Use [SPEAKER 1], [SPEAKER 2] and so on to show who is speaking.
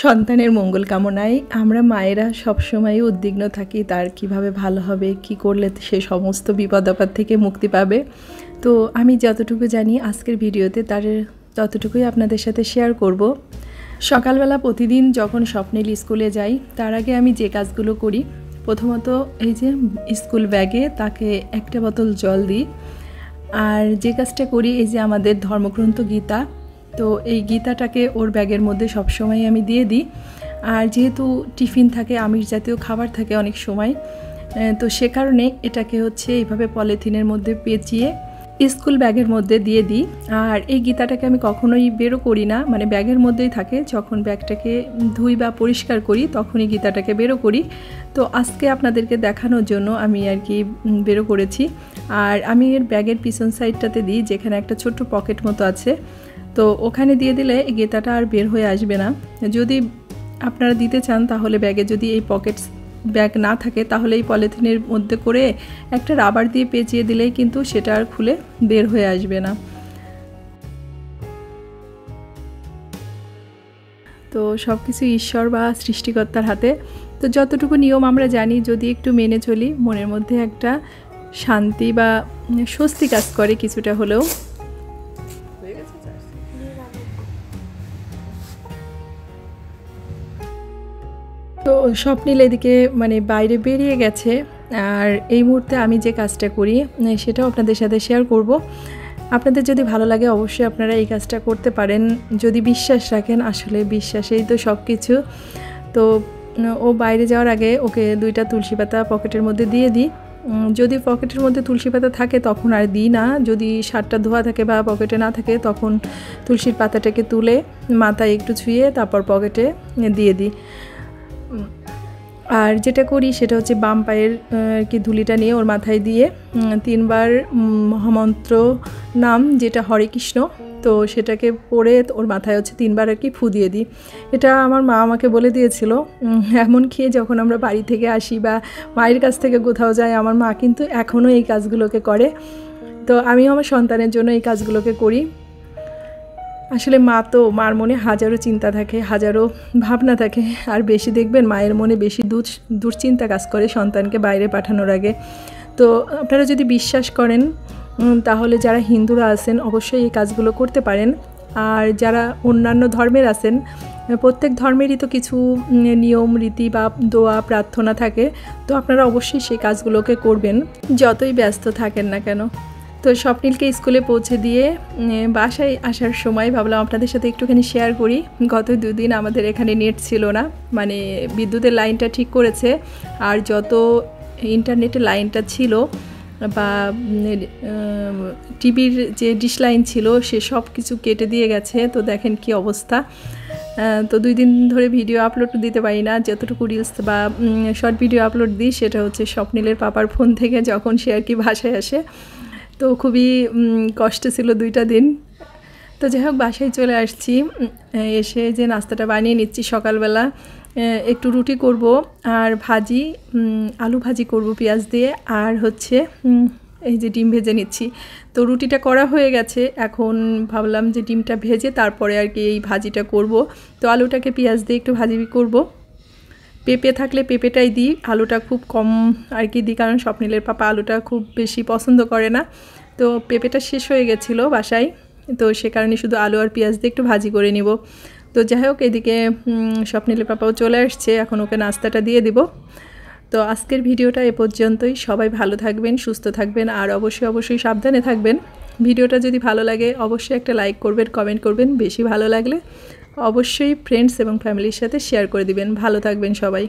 [SPEAKER 1] সন্তানের মঙ্গল কামনায় আমরা মায়েরা সবসময় উদ্বিগ্ন থাকি তার কিভাবে ভালো হবে, কি করলে সে সমস্ত বিপদ আপদ থেকে মুক্তি পাবে। তো আমি যতটুকু জানি আজকের ভিডিওতে তার ততটুকুই আপনাদের সাথে শেয়ার করব। সকালবেলা প্রতিদিন যখন স্বপ্নিল স্কুলে যাই তার আগে আমি যে কাজগুলো করি, প্রথমত এই যে স্কুল ব্যাগে তাকে একটা বোতল জল দিই। আর যে কাজটা করি, এই যে আমাদের ধর্মগ্রন্থ গীতা, তো এই গীতাটাকে ওর ব্যাগের মধ্যে সবসময় আমি দিয়ে দিই। আর যেহেতু টিফিন থাকে, আমিষ জাতীয় খাবার থাকে অনেক সময়, তো সে কারণে এটাকে হচ্ছে এইভাবে পলিথিনের মধ্যে পেঁচিয়ে স্কুল ব্যাগের মধ্যে দিয়ে দিই। আর এই গীতাটাকে আমি কখনোই বেরো করি না, মানে ব্যাগের মধ্যেই থাকে। যখন ব্যাগটাকে ধুই বা পরিষ্কার করি তখনই গীতাটাকে বেরো করি। তো আজকে আপনাদেরকে দেখানোর জন্য আমি আর কি বেরো করেছি। আর আমি এর ব্যাগের পিছন সাইডটাতে দিই, যেখানে একটা ছোট্ট পকেট মতো আছে, তো ওখানে দিয়ে দিলে গীতাটা আর বের হয়ে আসবে না। যদি আপনারা দিতে চান তাহলে ব্যাগে যদি এই পকেটস ব্যাগ না থাকে তাহলে এই পলিথিনের মধ্যে করে একটা রাবার দিয়ে পেঁচিয়ে দিলেই কিন্তু সেটা আর খুলে বের হয়ে আসবে না। তো সব কিছু ঈশ্বর বা সৃষ্টিকর্তার হাতে। তো যতটুকু নিয়ম আমরা জানি যদি একটু মেনে চলি, মনের মধ্যে একটা শান্তি বা স্বস্তি কাজ করে কিছুটা হলেও। তো স্বপ্নিল এদিকে মানে বাইরে বেরিয়ে গেছে। আর এই মুহূর্তে আমি যে কাজটা করি সেটাও আপনাদের সাথে শেয়ার করব। আপনাদের যদি ভালো লাগে অবশ্যই আপনারা এই কাজটা করতে পারেন, যদি বিশ্বাস রাখেন। আসলে বিশ্বাসেই তো সব কিছু। তো ও বাইরে যাওয়ার আগে ওকে 2টা তুলসী পাতা পকেটের মধ্যে দিয়ে দিই। যদি পকেটের মধ্যে তুলসী পাতা থাকে তখন আর দিই না, যদি শার্টটা ধোয়া থাকে বা পকেটে না থাকে তখন তুলসীর পাতাটাকে তুলে মাথায় একটু ছুঁয়ে তারপর পকেটে দিয়ে দিই। আর যেটা করি সেটা হচ্ছে বাম পায়ের কি ধুলিটা নিয়ে ওর মাথায় দিয়ে 3বার মহামন্ত্র নাম, যেটা হরে কৃষ্ণ, তো সেটাকে পড়ে ওর মাথায় হচ্ছে 3বার আর কি ফু দিয়ে দিই। এটা আমার মা আমাকে বলে দিয়েছিল। এমনকি যখন আমরা বাড়ি থেকে আসি বা মায়ের কাছ থেকে কোথাও যাই, আমার মা কিন্তু এখনও এই কাজগুলোকে করে। তো আমিও আমার সন্তানের জন্য এই কাজগুলোকে করি। আসলে মা তো, মার মনে হাজারো চিন্তা থাকে, হাজারো ভাবনা থাকে। আর বেশি দেখবেন মায়ের মনে বেশি দুশ্চিন্তা কাজ করে সন্তানকে বাইরে পাঠানোর আগে। তো আপনারা যদি বিশ্বাস করেন তাহলে যারা হিন্দুরা আছেন অবশ্যই এই কাজগুলো করতে পারেন। আর যারা অন্যান্য ধর্মের আছেন, প্রত্যেক ধর্মেরই তো কিছু নিয়ম রীতি বা দোয়া প্রার্থনা থাকে, তো আপনারা অবশ্যই সেই কাজগুলোকে করবেন যতই ব্যস্ত থাকেন না কেন। তো স্বপ্নিলকে স্কুলে পৌঁছে দিয়ে বাসায় আসার সময় ভাবলাম আপনাদের সাথে একটুখানি শেয়ার করি। গত 2 দিন আমাদের এখানে নেট ছিল না, মানে বিদ্যুতের লাইনটা ঠিক করেছে, আর যত ইন্টারনেটের লাইনটা ছিল বা টিভির যে ডিশ লাইন ছিল সে সব কিছু কেটে দিয়ে গেছে। তো দেখেন কি অবস্থা। তো 2 দিন ধরে ভিডিও আপলোড দিতে পারি না। যতটুকু রিলস বা শর্ট ভিডিও আপলোড দিই সেটা হচ্ছে স্বপ্নিলের পাপার ফোন থেকে, যখন সে আর কি বাসায় আসে। তো খুবই কষ্ট ছিল 2টা দিন। তো যাই হোক বাসায় চলে আসছি, এসে যে নাস্তাটা বানিয়ে নিচ্ছি সকালবেলা, একটু রুটি করব আর ভাজি, আলু ভাজি করব পেঁয়াজ দিয়ে, আর হচ্ছে এই যে ডিম ভেজে নিচ্ছি। তো রুটিটা করা হয়ে গেছে, এখন ভাবলাম যে ডিমটা ভেজে তারপরে আর কি এই ভাজিটা করব। তো আলুটাকে পেঁয়াজ দিয়ে একটু ভাজি করব। পেঁপে থাকলে পেঁপেটাই দিই, আলুটা খুব কম আর কি দিই, কারণ স্বপ্নিলের পাপা আলুটা খুব বেশি পছন্দ করে না। তো পেঁপেটা শেষ হয়ে গেছিলো বাসায়, তো সে কারণে শুধু আলু আর পেঁয়াজ দিয়ে একটু ভাজি করে নিব। তো যাই হোক এদিকে স্বপ্নিলের পাপাও চলে আসছে, এখন ওকে নাস্তাটা দিয়ে দিব। তো আজকের ভিডিওটা এ পর্যন্তই। সবাই ভালো থাকবেন, সুস্থ থাকবেন, আর অবশ্যই সাবধানে থাকবেন। ভিডিওটা যদি ভালো লাগে অবশ্যই একটা লাইক করবেন, কমেন্ট করবেন। বেশি ভালো লাগলে অবশ্যই ফ্রেন্ডস এবং ফ্যামিলির সাথে শেয়ার করে দিবেন। ভালো থাকবেন সবাই।